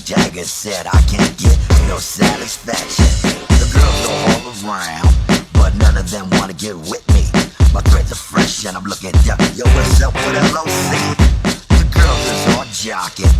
Jagger said I can't get no satisfaction. The girls are all around, but none of them wanna get with me. My threads are fresh and I'm looking down. Yo, what's up with LOC? The girls is all jocking,